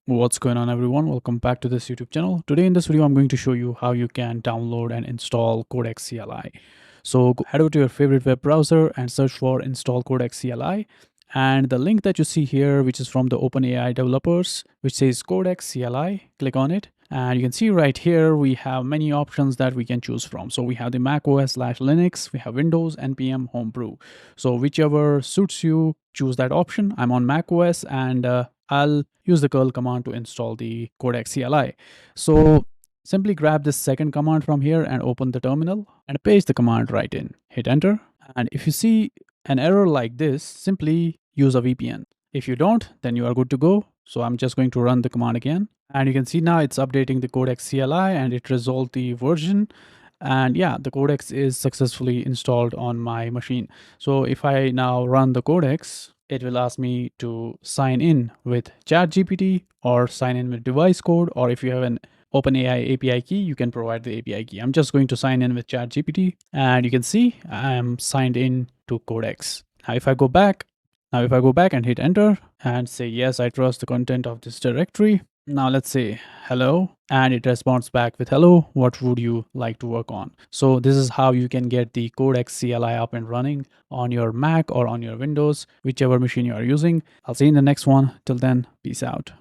What's going on, everyone? Welcome back to this YouTube channel. Today in this video I'm going to show you how you can download and install Codex CLI. So head over to your favorite web browser and search for Install Codex CLI, and the link that you see here, which is from the OpenAI developers, which says Codex CLI, click on it. And you can see right here, we have many options that we can choose from. So we have the Mac OS/Linux, we have Windows, NPM, Homebrew. So whichever suits you, choose that option. I'm on Mac OS, and I'll use the curl command to install the Codex CLI. So simply grab this second command from here and open the terminal and paste the command right in. Hit enter. And if you see an error like this, simply use a VPN. If you don't, then you are good to go. So I'm just going to run the command again. And you can see now it's updating the Codex CLI and it resolved the version. And yeah, the Codex is successfully installed on my machine. So if I now run the Codex, it will ask me to sign in with ChatGPT or sign in with device code, or if you have an OpenAI API key, you can provide the API key. I'm just going to sign in with ChatGPT, and you can see I'm signed in to Codex. Now if I go back and hit enter and say yes, I trust the content of this directory. Now let's say hello, and it responds back with hello, what would you like to work on? So this is how you can get the Codex CLI up and running on your Mac or on your Windows, whichever machine you are using. I'll see you in the next one. Till then, peace out.